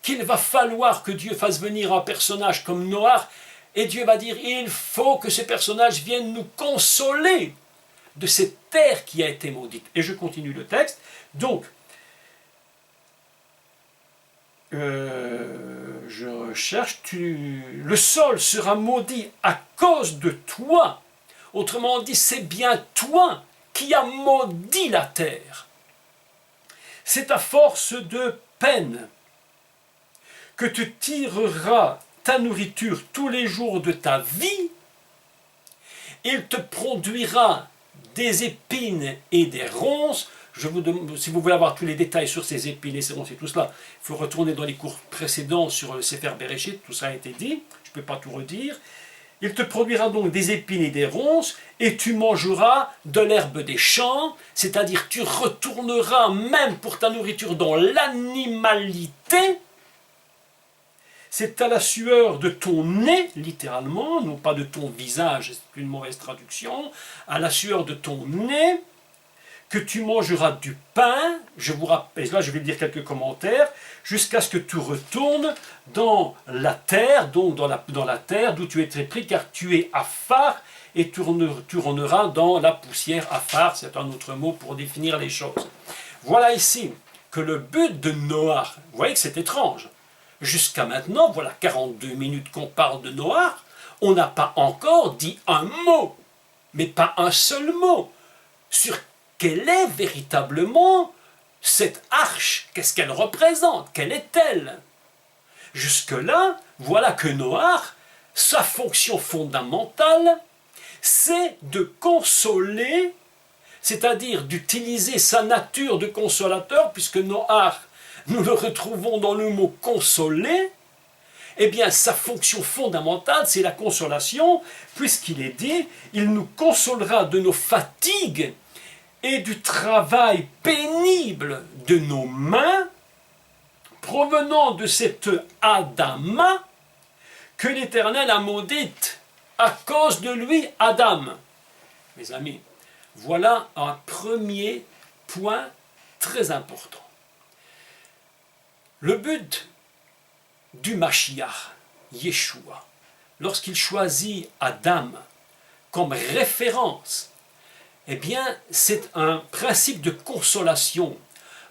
qu'il va falloir que Dieu fasse venir un personnage comme Noach, et Dieu va dire, il faut que ce personnage vienne nous consoler de cette terre qui a été maudite. Et je continue le texte. Donc, je recherche, le sol sera maudit à cause de toi. Autrement dit, c'est bien toi qui as maudit la terre. C'est à force de peine que tu tireras ta nourriture tous les jours de ta vie. Il te produira des épines et des ronces Si vous voulez avoir tous les détails sur ces épines, les séronces et tout cela, il faut retourner dans les cours précédents sur le Sefer Bereshit, tout ça a été dit, je ne peux pas tout redire. Il te produira donc des épines et des ronces, et tu mangeras de l'herbe des champs, c'est-à-dire tu retourneras même pour ta nourriture dans l'animalité. C'est à la sueur de ton nez, littéralement, non pas de ton visage, c'est une mauvaise traduction, à la sueur de ton nez, que tu mangeras du pain, je vous rappelle, là je vais dire quelques commentaires, jusqu'à ce que tu retournes dans la terre, donc dans la terre d'où tu es très pris, car tu es afar, et tu tourneras dans la poussière. Afar, c'est un autre mot pour définir les choses. Voilà ici que le but de Noach, vous voyez que c'est étrange, jusqu'à maintenant, voilà 42 minutes qu'on parle de Noach, on n'a pas encore dit un mot, mais pas un seul mot, sur quelle est véritablement cette arche, qu'est-ce qu'elle représente, quelle est-elle? Jusque-là, voilà que Noach, sa fonction fondamentale, c'est de consoler, c'est-à-dire d'utiliser sa nature de consolateur, puisque Noach, nous le retrouvons dans le mot consoler, eh bien sa fonction fondamentale, c'est la consolation, puisqu'il est dit, il nous consolera de nos fatigues et du travail pénible de nos mains, provenant de cette Adama que l'Éternel a maudite à cause de lui, Adam. Mes amis, voilà un premier point très important. Le but du Mashiach, Yeshua, lorsqu'il choisit Adam comme référence, eh bien, c'est un principe de consolation,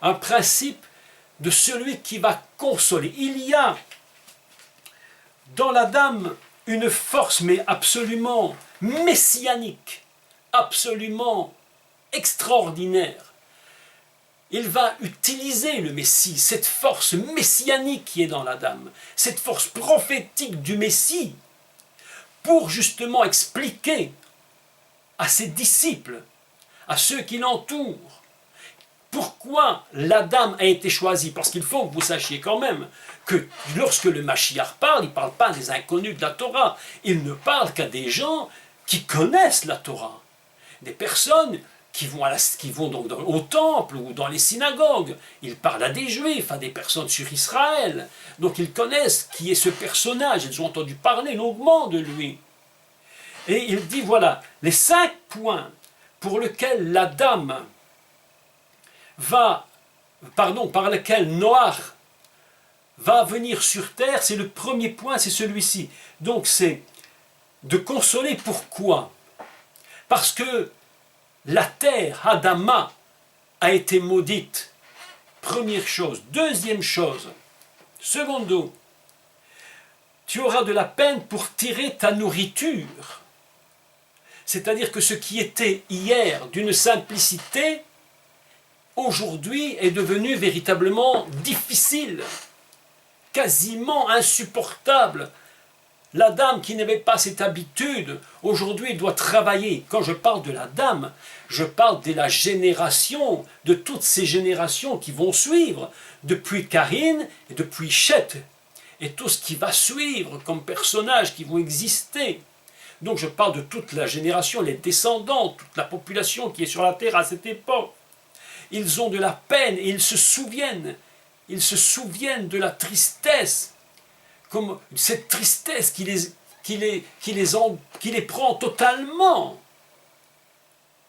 un principe de celui qui va consoler. Il y a dans l'Adam une force, mais absolument messianique, absolument extraordinaire. Il va utiliser le Messie, cette force messianique qui est dans l'Adam, cette force prophétique du Messie, pour justement expliquer à ses disciples, à ceux qui l'entourent, pourquoi l'Adam a été choisi. Parce qu'il faut que vous sachiez quand même que lorsque le Mashiach parle, il ne parle pas des inconnus de la Torah, il ne parle qu'à des gens qui connaissent la Torah, des personnes qui vont donc au temple ou dans les synagogues. Il parle à des Juifs, à des personnes sur Israël, donc ils connaissent qui est ce personnage, ils ont entendu parler longuement de lui. Et il dit, voilà, les 5 points pour lesquels par lesquels Noach va venir sur terre, c'est le premier point, c'est celui-ci. Donc c'est de consoler. Pourquoi? Parce que la terre, Adama, a été maudite. Première chose. Deuxième chose. Secondo, tu auras de la peine pour tirer ta nourriture. C'est-à-dire que ce qui était hier d'une simplicité, aujourd'hui est devenu véritablement difficile, quasiment insupportable. La dame qui n'avait pas cette habitude, aujourd'hui doit travailler. Quand je parle de la dame, je parle de la génération, de toutes ces générations qui vont suivre, depuis Karine et depuis Chet, et tout ce qui va suivre comme personnages qui vont exister. Donc je parle de toute la génération, les descendants, toute la population qui est sur la terre à cette époque. Ils ont de la peine et ils se souviennent de la tristesse, comme cette tristesse qui les prend totalement.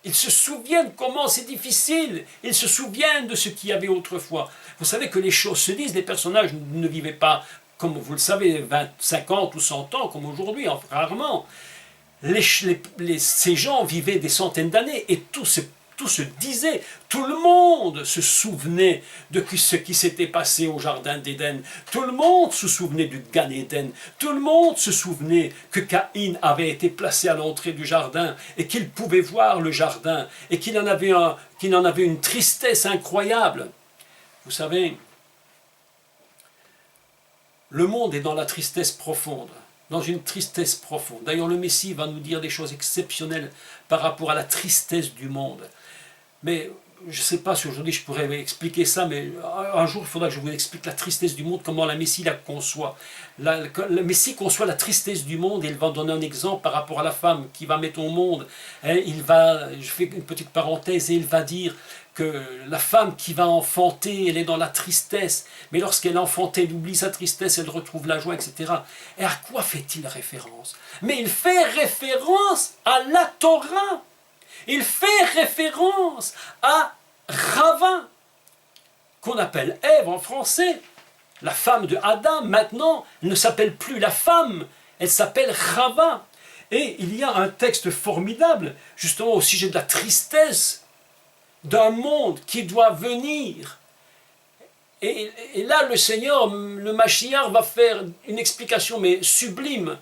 Ils se souviennent comment c'est difficile, ils se souviennent de ce qu'il y avait autrefois. Vous savez que les choses se disent, les personnages ne vivaient pas, comme vous le savez, 50 ou 100 ans, comme aujourd'hui, rarement. Ces gens vivaient des centaines d'années et tout se disait, tout le monde se souvenait de ce qui s'était passé au jardin d'Éden, tout le monde se souvenait du Gan Éden, tout le monde se souvenait que Caïn avait été placé à l'entrée du jardin et qu'il pouvait voir le jardin et qu'il en avait une tristesse incroyable. Vous savez, le monde est dans la tristesse profonde. Dans une tristesse profonde. D'ailleurs, le Messie va nous dire des choses exceptionnelles par rapport à la tristesse du monde. Mais je ne sais pas si aujourd'hui je pourrais expliquer ça, mais un jour il faudra que je vous explique la tristesse du monde, comment la Messie la conçoit. Le Messie conçoit la tristesse du monde et il va donner un exemple par rapport à la femme qui va mettre au monde. Je fais une petite parenthèse, et il va dire que la femme qui va enfanter, elle est dans la tristesse, mais lorsqu'elle enfante, elle oublie sa tristesse, elle retrouve la joie, etc. Et à quoi fait-il référence? Mais il fait référence à la Torah. Il fait référence à Rava, qu'on appelle Ève en français. La femme de Adam, maintenant, ne s'appelle plus la femme, elle s'appelle Rava. Et il y a un texte formidable, justement au sujet de la tristesse d'un monde qui doit venir. Et là, le Seigneur, le Mashiach, va faire une explication, mais sublime.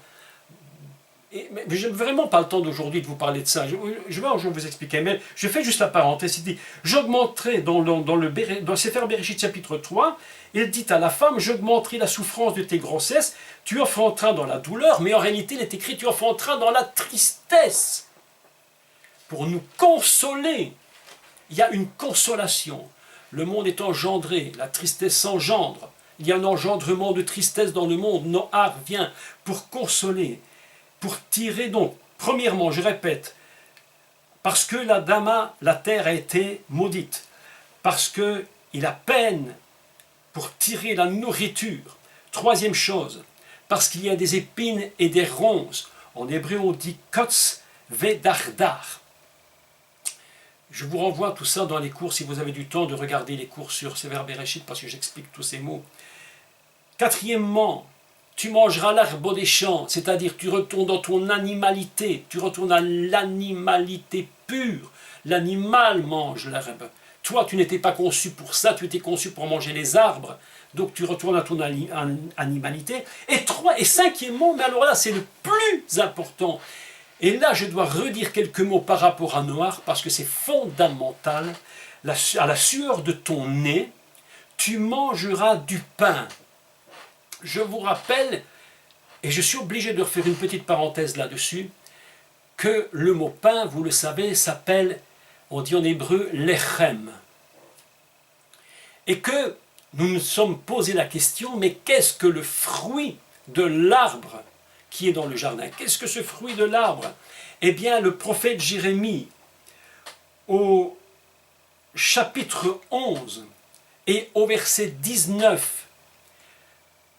Mais je n'ai vraiment pas le temps d'aujourd'hui de vous parler de ça. Je vais un jour vous expliquer, mais je fais juste la parenthèse. Il dit, j'augmenterai dans Sefer Bereshit chapitre 3, il dit à la femme, j'augmenterai la souffrance de tes grossesses, tu enfanteras dans la douleur, mais en réalité il est écrit, tu enfanteras dans la tristesse. Pour nous consoler, il y a une consolation. Le monde est engendré, la tristesse s'engendre. Il y a un engendrement de tristesse dans le monde. Noach vient pour consoler. Pour tirer donc, premièrement, je répète, parce que la terre a été maudite, parce qu'il a peine pour tirer la nourriture. Troisième chose, parce qu'il y a des épines et des ronces. En hébreu, on dit kotz vedardar. Je vous renvoie à tout ça dans les cours, si vous avez du temps de regarder les cours sur Sefer Bereshit, parce que j'explique tous ces mots. Quatrièmement, tu mangeras l'herbe des champs, c'est-à-dire tu retournes dans ton animalité, tu retournes à l'animalité pure. L'animal mange l'herbe. Toi, tu n'étais pas conçu pour ça, tu étais conçu pour manger les arbres. Donc tu retournes à ton animalité. Et cinquièmement, mais alors là, c'est le plus important. Et là, je dois redire quelques mots par rapport à Noach, parce que c'est fondamental. À la sueur de ton nez, tu mangeras du pain. Je vous rappelle, et je suis obligé de refaire une petite parenthèse là-dessus, que le mot pain, vous le savez, s'appelle, on dit en hébreu, lechem. Et que nous nous sommes posé la question, mais qu'est-ce que le fruit de l'arbre qui est dans le jardin? Qu'est-ce que ce fruit de l'arbre? Eh bien, le prophète Jérémie, au chapitre 11 et au verset 19,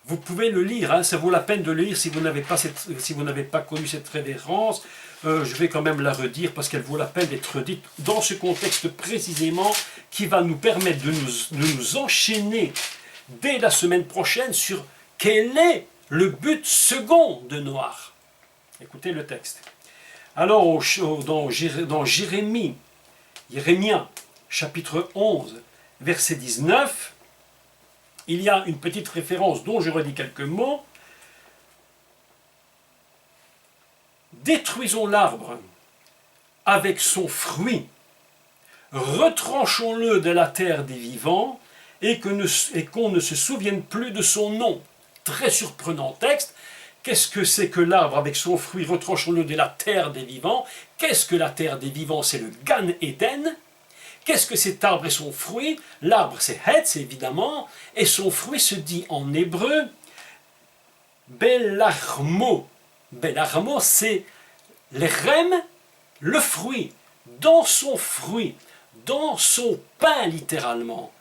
vous pouvez le lire, hein, ça vaut la peine de le lire si vous n'avez pas connu cette révérence. Je vais quand même la redire parce qu'elle vaut la peine d'être dite dans ce contexte précisément qui va nous permettre de nous enchaîner dès la semaine prochaine sur quel est le but second de Noach. Écoutez le texte. Alors dans Jérémie, chapitre 11, verset 19, il y a une petite référence dont je redis quelques mots. Détruisons l'arbre avec son fruit, retranchons-le de la terre des vivants et qu'on ne se souvienne plus de son nom. Très surprenant texte. Qu'est-ce que c'est que l'arbre avec son fruit, retranchons-le de la terre des vivants? Qu'est-ce que la terre des vivants? C'est le Gan Eden. Qu'est-ce que cet arbre et son fruit? L'arbre c'est Hetz évidemment, et son fruit se dit en hébreu Belarmo. Belarmo c'est l'Echem, le fruit, dans son fruit, dans son pain littéralement.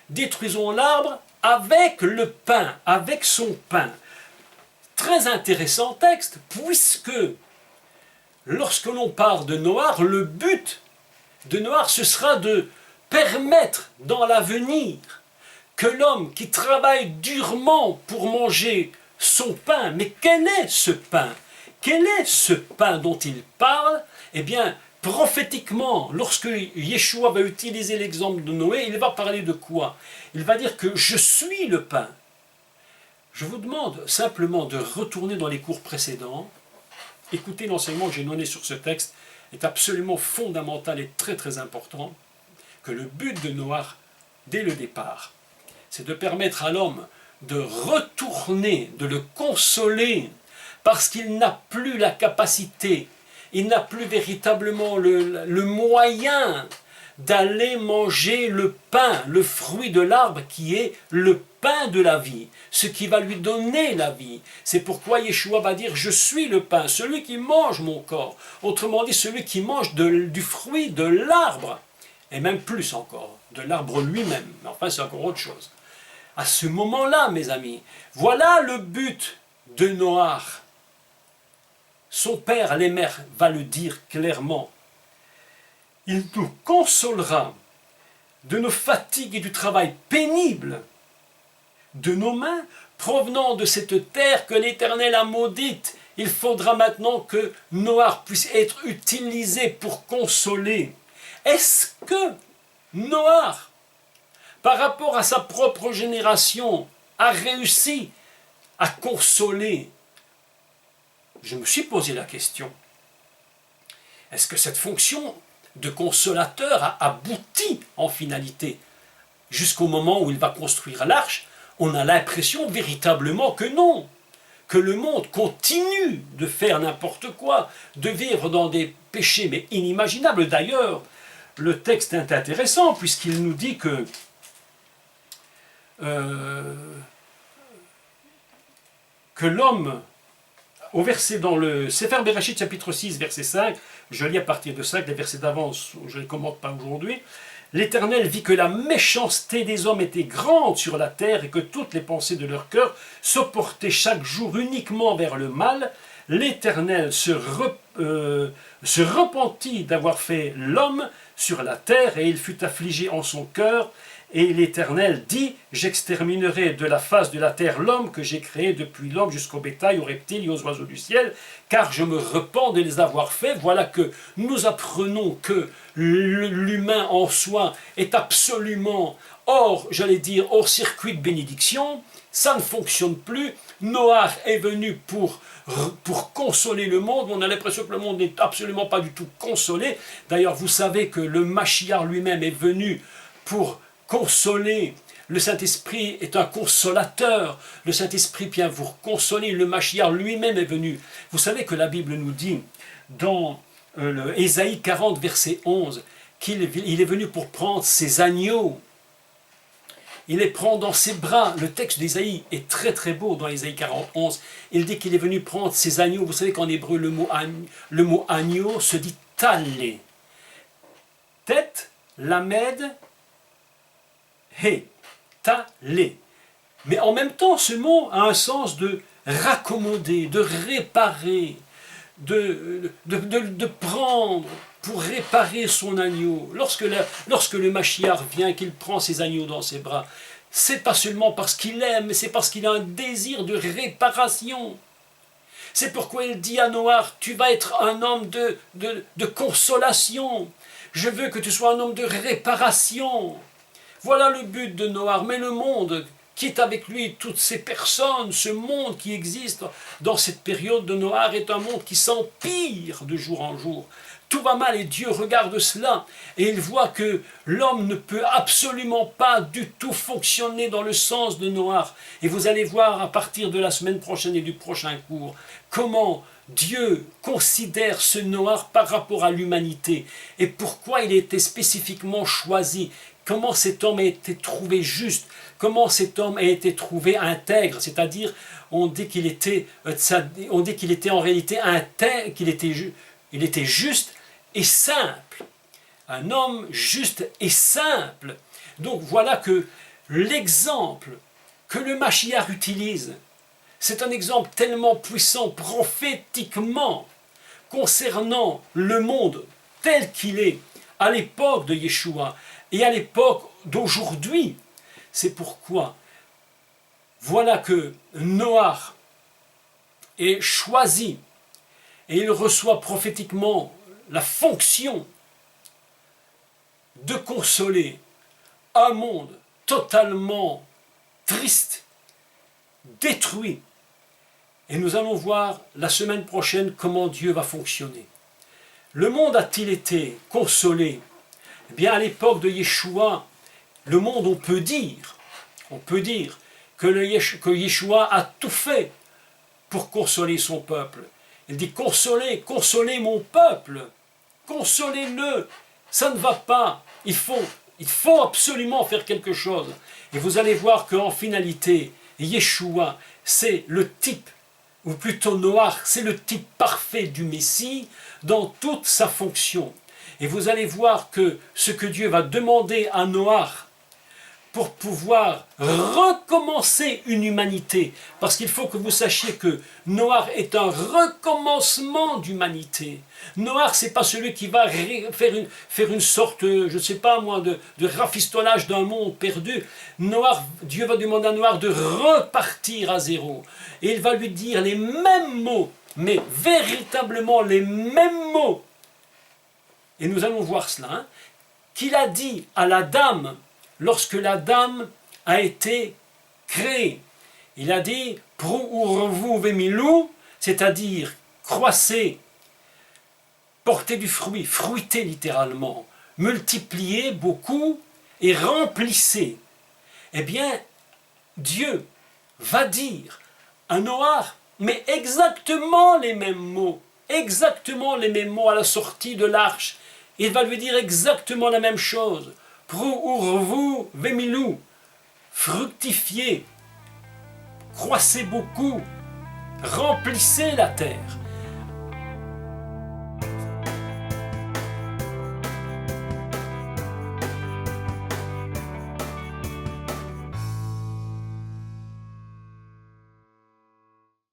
Détruisons l'arbre avec le pain, avec son pain. Très intéressant texte, puisque lorsque l'on parle de Noach, le but de Noach, ce sera de permettre dans l'avenir que l'homme qui travaille durement pour manger son pain, mais quel est ce pain? Quel est ce pain dont il parle? Eh bien, prophétiquement, lorsque Yeshua va utiliser l'exemple de Noé, il va parler de quoi? Il va dire que je suis le pain. Je vous demande simplement de retourner dans les cours précédents. Écoutez l'enseignement que j'ai donné sur ce texte, est absolument fondamental et très très important, que le but de Noach, dès le départ, c'est de permettre à l'homme de retourner, de le consoler, parce qu'il n'a plus la capacité, il n'a plus véritablement le moyen d'aller manger le pain, le fruit de l'arbre qui est le pain de la vie, ce qui va lui donner la vie. C'est pourquoi Yeshua va dire « Je suis le pain, celui qui mange mon corps ». Autrement dit, celui qui mange du fruit de l'arbre, et même plus encore, de l'arbre lui-même. Mais enfin, c'est encore autre chose. À ce moment-là, mes amis, voilà le but de Noach. Son père, les mères, va le dire clairement. Il nous consolera de nos fatigues et du travail pénible de nos mains provenant de cette terre que l'Éternel a maudite. Il faudra maintenant que Noach puisse être utilisé pour consoler. Est-ce que Noach, par rapport à sa propre génération, a réussi à consoler? Je me suis posé la question. Est-ce que cette fonction de consolateur a abouti en finalité? Jusqu'au moment où il va construire l'arche, on a l'impression véritablement que non, que le monde continue de faire n'importe quoi, de vivre dans des péchés mais inimaginables. D'ailleurs, le texte est intéressant puisqu'il nous dit que l'homme, au verset dans le Sefer Bereshit chapitre 6 verset 5, je lis à partir de 5, les versets d'avance, je ne les commente pas aujourd'hui. L'Éternel vit que la méchanceté des hommes était grande sur la terre et que toutes les pensées de leur cœur se portaient chaque jour uniquement vers le mal. L'Éternel se repentit d'avoir fait l'homme sur la terre et il fut affligé en son cœur. Et l'Éternel dit, j'exterminerai de la face de la terre l'homme que j'ai créé depuis l'homme jusqu'au bétail, aux reptiles et aux oiseaux du ciel, car je me repens de les avoir faits. Voilà que nous apprenons que l'humain en soi est absolument hors circuit de bénédiction. Ça ne fonctionne plus. Noach est venu pour consoler le monde. On a l'impression que le monde n'est absolument pas du tout consolé. D'ailleurs, vous savez que le Mashiach lui-même est venu pour consoler. Le Saint-Esprit est un consolateur. Le Saint-Esprit vient vous consoler. Le Mashiach lui-même est venu. Vous savez que la Bible nous dit dans Ésaïe 40, verset 11, qu'il est venu pour prendre ses agneaux. Il les prend dans ses bras. Le texte d'Ésaïe est très très beau dans Ésaïe 40, 11. Il dit qu'il est venu prendre ses agneaux. Vous savez qu'en hébreu, le mot agneau se dit talé. Tête, lamed, Hé, talé. Mais en même temps, ce mot a un sens de raccommoder, de réparer, de prendre pour réparer son agneau. Lorsque le Mashiach vient, qu'il prend ses agneaux dans ses bras, c'est pas seulement parce qu'il aime, mais c'est parce qu'il a un désir de réparation. C'est pourquoi il dit à Noach, tu vas être un homme de consolation. Je veux que tu sois un homme de réparation. Voilà le but de Noach, mais le monde qui est avec lui, toutes ces personnes, ce monde qui existe dans cette période de Noach est un monde qui s'empire de jour en jour. Tout va mal et Dieu regarde cela et il voit que l'homme ne peut absolument pas du tout fonctionner dans le sens de Noach. Et vous allez voir à partir de la semaine prochaine et du prochain cours comment Dieu considère ce Noach par rapport à l'humanité et pourquoi il a été spécifiquement choisi. Comment cet homme a été trouvé juste, comment cet homme a été trouvé intègre, c'est-à-dire on dit qu'il était en réalité intègre, il était juste et simple, un homme juste et simple. Donc voilà que l'exemple que le Mashiach utilise, c'est un exemple tellement puissant prophétiquement concernant le monde tel qu'il est à l'époque de Yeshua et à l'époque d'aujourd'hui. C'est pourquoi voilà que Noach est choisi et il reçoit prophétiquement la fonction de consoler un monde totalement triste, détruit. Et nous allons voir la semaine prochaine comment Dieu va fonctionner. Le monde a-t-il été consolé? Eh bien, à l'époque de Yeshua, le monde, on peut dire que Yeshua a tout fait pour consoler son peuple. Il dit consolez mon peuple, consolez-le. ça ne va pas, il faut absolument faire quelque chose. Et vous allez voir qu'en finalité, Yeshua, c'est le type, ou plutôt Noach, c'est le type parfait du Messie dans toute sa fonction. Et vous allez voir que ce que Dieu va demander à Noach pour pouvoir recommencer une humanité, parce qu'il faut que vous sachiez que Noach est un recommencement d'humanité. Noach, c'est pas celui qui va faire une sorte, je ne sais pas moi, de rafistolage d'un monde perdu. Noach, Dieu va demander à Noach de repartir à zéro. Et il va lui dire les mêmes mots, mais véritablement les mêmes mots. Et nous allons voir cela, hein, qu'il a dit à la dame, lorsque la dame a été créée. Il a dit « Prouurvu vemilou », c'est-à-dire croissez, portez du fruit, fruitez littéralement, multipliez beaucoup et remplissez. Eh bien, Dieu va dire à Noach, mais exactement les mêmes mots à la sortie de l'arche. Il va lui dire exactement la même chose. Prouurvu vemilou, fructifiez, croissez beaucoup, remplissez la terre.